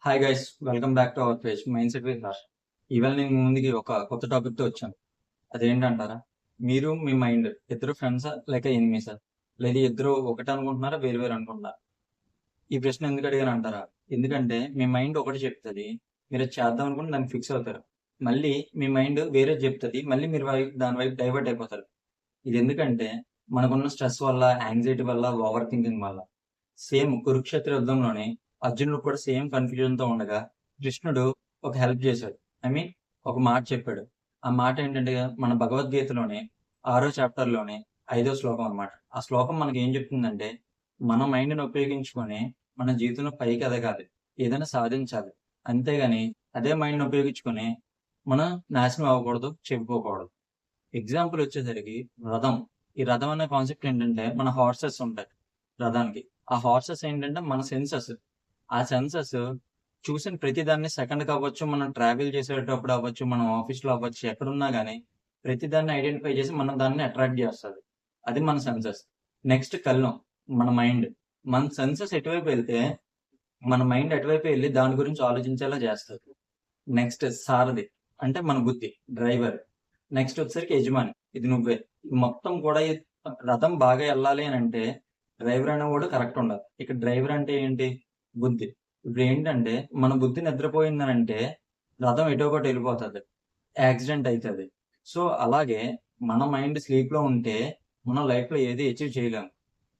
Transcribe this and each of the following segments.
Hi guys, welcome back to our page mind set with Harsh. ఇవాళ నేను మీ ముందుకి ఒక కొత్త టాపిక్తో వచ్చాను. అదేంటంటారా? మీరు మీ మైండ్ ఇద్దరు ఫ్రెండ్సా లేక ఎనిమీసా? లేదా ఇద్దరు ఒకటి అనుకుంటున్నారా, వేరు వేరు అనుకుంటున్నారా? ఈ ప్రశ్న ఎందుకు అడిగాను అంటారా? ఎందుకంటే మీ మైండ్ ఒకటి చెప్తుంది, మీరు అది చేద్దాం అనుకుంటే దాన్ని ఫిక్స్ అవుతారు. మళ్ళీ మీ మైండ్ వేరే చెప్తుంది, మళ్ళీ మీరు దాని వైపు డైవర్ట్ అయిపోతారు. ఇది ఎందుకంటే మనకున్న స్ట్రెస్ వల్ల, యాంగ్జైటీ వల్ల, ఓవర్ థింకింగ్ వల్ల. సేమ్ కురుక్షేత్ర యుద్ధంలోనే అర్జునుడు కూడా సేమ్ కన్ఫ్యూజన్ తో ఉండగా కృష్ణుడు ఒక హెల్ప్ చేశాడు. ఐ మీన్ ఒక మాట చెప్పాడు. ఆ మాట ఏంటంటే మన భగవద్గీతలోనే 6వ చాప్టర్ లోనే 5వ శ్లోకం అన్నమాట. ఆ శ్లోకం మనకి ఏం చెప్తుందంటే మన మైండ్ని ఉపయోగించుకొని మన జీవితంలో పైకి ఎదగాలి, ఏదైనా సాధించాలి. అంతేగాని అదే మైండ్ని ఉపయోగించుకొని మనం నాశనం అవ్వకూడదు, చెడిపోకూడదు. ఎగ్జాంపుల్ వచ్చేసరికి రథం. ఈ రథం అనే కాన్సెప్ట్ ఏంటంటే మన హార్సెస్ ఉంటాయి రథానికి. ఆ హార్సెస్ ఏంటంటే మన సెన్సెస్. ఆ సెన్సెస్ చూసిన ప్రతి దాన్ని సెకండ్కి అవ్వచ్చు, మనం ట్రావెల్ చేసేటప్పుడు అవ్వచ్చు, మనం ఆఫీస్లో అవ్వచ్చు, ఎక్కడున్నా కానీ ప్రతి దాన్ని ఐడెంటిఫై చేసి మనం దాన్ని అట్రాక్ట్ చేస్తుంది. అది మన సెన్సెస్. నెక్స్ట్ కళ్ళం, మన మైండ్. మన సెన్సెస్ ఎటువైపు వెళ్తే మన మైండ్ ఎటువైపు వెళ్ళి దాని గురించి ఆలోచించేలా చేస్తుంది. నెక్స్ట్ సారథి, అంటే మన బుద్ధి, డ్రైవర్. నెక్స్ట్ వచ్చేసరికి యజమాని, ఇది నువ్వే. మొత్తం కూడా ఈ రథం బాగా వెళ్ళాలి అని అంటే డ్రైవర్ అనేవాడు కరెక్ట్ ఉండాలి. ఇక్కడ డ్రైవర్ అంటే ఏంటి? బుద్ధి. ఇప్పుడు ఏంటంటే మన బుద్ధి నిద్రపోయిందని అంటే రథం ఎటో ఒకటి వెళ్ళిపోతుంది, యాక్సిడెంట్ అవుతుంది. సో అలాగే మన మైండ్ స్లీప్ లో ఉంటే మనం లైఫ్ లో ఏది అచీవ్ చేయలేము.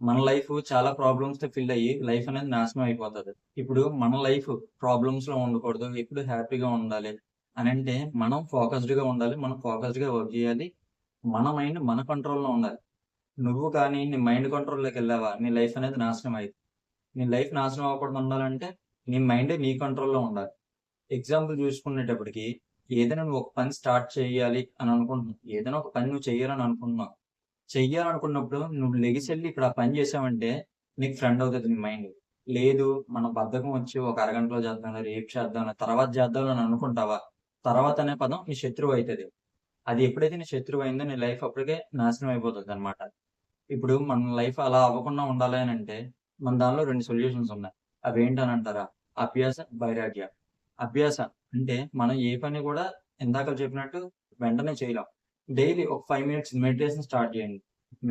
మన లైఫ్ చాలా ప్రాబ్లమ్స్ తో ఫిల్ అయ్యి లైఫ్ అనేది నాశనం అయిపోతుంది. ఇప్పుడు మన లైఫ్ ప్రాబ్లమ్స్ లో ఉండకూడదు, ఎప్పుడు హ్యాపీగా ఉండాలి అని అంటే మనం ఫోకస్డ్ గా ఉండాలి, మనం ఫోకస్డ్ గా వర్క్ చేయాలి. మన మైండ్ మన కంట్రోల్లో ఉండాలి. నువ్వు కానీ నీ మైండ్ కంట్రోల్లోకి వెళ్ళావా, నీ లైఫ్ అనేది నాశనం అయింది. నీ లైఫ్ నాశనం అవ్వకుండా ఉండాలంటే నీ మైండే నీ కంట్రోల్లో ఉండాలి. ఎగ్జాంపుల్ చూసుకునేటప్పటికి ఏదైనా నువ్వు ఒక పని స్టార్ట్ చేయాలి అని అనుకుంటున్నావు, ఏదైనా ఒక పని నువ్వు చెయ్యాలని అనుకుంటున్నావు. చెయ్యాలనుకున్నప్పుడు నువ్వు లెగిసెళ్ళి ఇక్కడ ఆ పని చేసావంటే నీకు ఫ్రెండ్ అవుతుంది నీ మైండ్. లేదు, మన బద్ధకం వచ్చి ఒక అరగంటలో చేద్దాం, రేపు చేద్దాం, తర్వాత చేద్దాం అని అనుకుంటావా, తర్వాత అనే పదం నీ శత్రువు అవుతుంది. అది ఎప్పుడైతే నీ శత్రువు అయిందో నీ లైఫ్ అప్పటికే నాశనం అయిపోతుంది అనమాట. ఇప్పుడు మన లైఫ్ అలా అవ్వకుండా ఉండాలి అని అంటే మన దానిలో 2 సొల్యూషన్స్ ఉన్నాయి. అవి ఏంటని అంటారా? అభ్యాస, వైరాగ్య. అభ్యాస అంటే మనం ఏ పని కూడా ఇందాక చెప్పినట్టు వెంటనే చేయలేం. డైలీ ఒక 5 మినిట్స్ మెడిటేషన్ స్టార్ట్ చేయండి.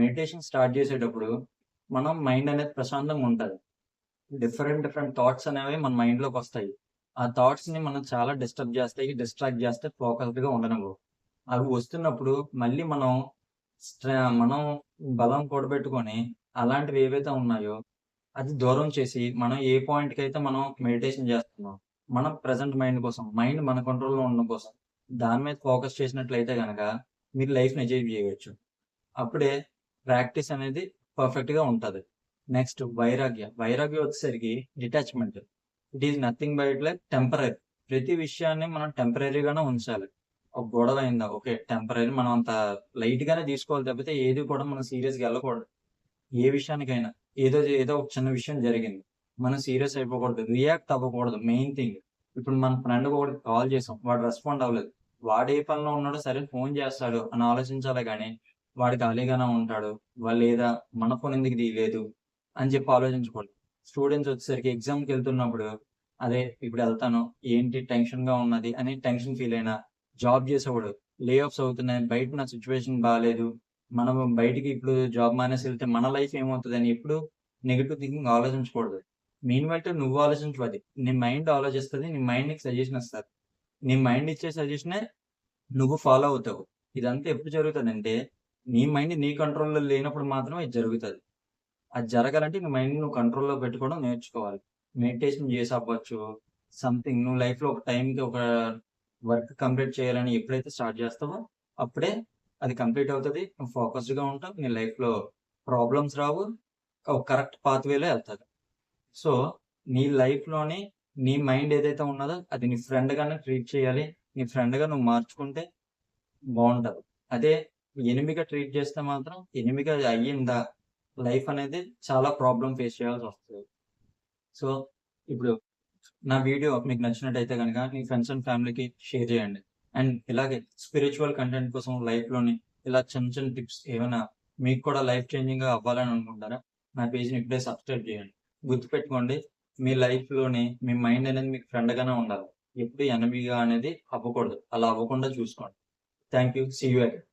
మెడిటేషన్ స్టార్ట్ చేసేటప్పుడు మనం మైండ్ అనేది ప్రశాంతంగా ఉంటుంది. డిఫరెంట్ డిఫరెంట్ థాట్స్ అనేవి మన మైండ్లోకి వస్తాయి. ఆ థాట్స్ ని మనం చాలా డిస్టర్బ్ చేస్తాయి, డిస్ట్రాక్ట్ చేస్తే ఫోకస్డ్ గా ఉండనివ్వవు. అవి వస్తున్నప్పుడు మళ్ళీ మనం బలం కూడబెట్టుకొని అలాంటివి ఏవైతే ఉన్నాయో అది దూరం చేసి మనం ఏ పాయింట్‌కి అయితే మనం మెడిటేషన్ చేస్తున్నాం, మన ప్రెజెంట్ మైండ్ కోసం, మైండ్ మన కంట్రోల్‌లో ఉండడం కోసం దాని మీద ఫోకస్ చేసినట్లయితే గనక మీరు లైఫ్‌ని ఎంజాయ్ చేయవచ్చు. అప్పుడే ప్రాక్టీస్ అనేది పర్ఫెక్ట్‌గా ఉంటది. నెక్స్ట్ వైరాగ్య. వైరాగ్య వచ్చేసరికి detachment. It is nothing but like temporary. ప్రతి విషయాన్ని మనం టెంపరరీగానే ఉంచాలి. ఒక గొడవ అయిందా, ఓకే, టెంపరరీ, మనం అంత లైట్ గానే తీసుకోవాలి తప్పితే ఏది కూడా మనం సీరియస్‌గా వెళ్ళకూడదు. ఏ విషయానికైనా ఏదో ఒక చిన్న విషయం జరిగింది, మనం సీరియస్ అయిపోకూడదు, రియాక్ట్ అవ్వకూడదు. Main thing. ఇప్పుడు మన ఫ్రెండ్ ఒకడికి కాల్ చేసాం, వాడు రెస్పాండ్ అవ్వలేదు, వాడు ఏ పనిలో ఉన్నాడో, సరే ఫోన్ చేస్తాడు అని ఆలోచించాలే గానీ వాడు ఖాళీగానే ఉంటాడు, లేదా మన ఫోన్ ఎందుకు తీయలేదు అని చెప్పి ఆలోచించకూడదు. స్టూడెంట్స్ వచ్చేసరికి ఎగ్జామ్‌కి వెళ్తున్నప్పుడు అదే ఇప్పుడు వెళ్తాను, ఏంటి టెన్షన్ గా ఉన్నది అని టెన్షన్ ఫీల్ అయినా, జాబ్ చేసేవాడు లే ఆఫ్స్ అవుతున్నాయి, బయట నా సిచ్యువేషన్ బాలేదు, మనం బయటికి ఇప్పుడు జాబ్ మానేసి వెళ్తే మన లైఫ్ ఏమవుతుందని ఎప్పుడు నెగెటివ్ థింకింగ్ ఆలోచించకూడదు. మెయిన్ బట్టి నువ్వు ఆలోచించవు, అది నీ మైండ్ ఆలోచిస్తుంది, నీ మైండ్ నీకు సజెషన్ ఇస్తుంది. నీ మైండ్ ఇచ్చే సజెషనే నువ్వు ఫాలో అవుతావు. ఇదంతా ఎప్పుడు జరుగుతుందంటే నీ మైండ్ నీ కంట్రోల్‌లో లేనప్పుడు మాత్రమే ఇది జరుగుతది. అది జరగాలంటే నీ మైండ్‌ని నువ్వు కంట్రోల్‌లో పెట్టుకోవడం నేర్చుకోవాలి. మెడిటేషన్ చేసి అవ్వచ్చు, సంథింగ్ నువ్వు లైఫ్‌లో ఒక టైంకి ఒక వర్క్ కంప్లీట్ చేయాలని ఎప్పుడైతే స్టార్ట్ చేస్తావో అప్పుడే అది కంప్లీట్ అవుతది. నువ్వు ఫోకస్డ్‌గా ఉంటావు. నీ లైఫ్‌లో ప్రాబ్లమ్స్ రావు. ఒక కరెక్ట్ పాత్‌వేలో ఎళ్తది. సో, నీ లైఫ్‌లోని నీ మైండ్ ఏదైతే ఉన్నదో అది నీ ఫ్రెండ్‌గానే ట్రీట్ చేయాలి. నీ ఫ్రెండ్‌గా నువ్వు మార్చుకుంటే బావుంటది. అదే ఎనిమిగా ట్రీట్ చేస్తే మాత్రం ఎనిమిగా అయ్యిందా, లైఫ్ అనేది చాలా ప్రాబ్లమ్ ఫేస్ చేయాల్సొస్తది. సో, ఇప్పుడు నా వీడియో మీకు నచ్చినట్టయితే గనక మీ ఫ్రెండ్స్ అండ్ ఫ్యామిలీకి షేర్ చేయండి. అండ్ ఇలాగే స్పిరిచువల్ కంటెంట్ కోసం లైఫ్‌లోని ఇలా చిన్న చిన్న టిప్స్ ఏమైనా మీకు కూడా లైఫ్ చేంజింగ్‌గా అవ్వాలని అనుకుంటారా? నా పేజ్‌ని ఇప్పుడే సబ్స్క్రైబ్ చేయండి. గుర్తుపెట్టుకోండి, మీ లైఫ్‌లోని మీ మైండ్ అనేది మీకు ఫ్రెండ్‌గానే ఉండాలి. ఎప్పుడు ఎనిమీగా అనేది అవ్వకూడదు. అలా అవ్వకుండా చూసుకోండి. Thank you. See you again.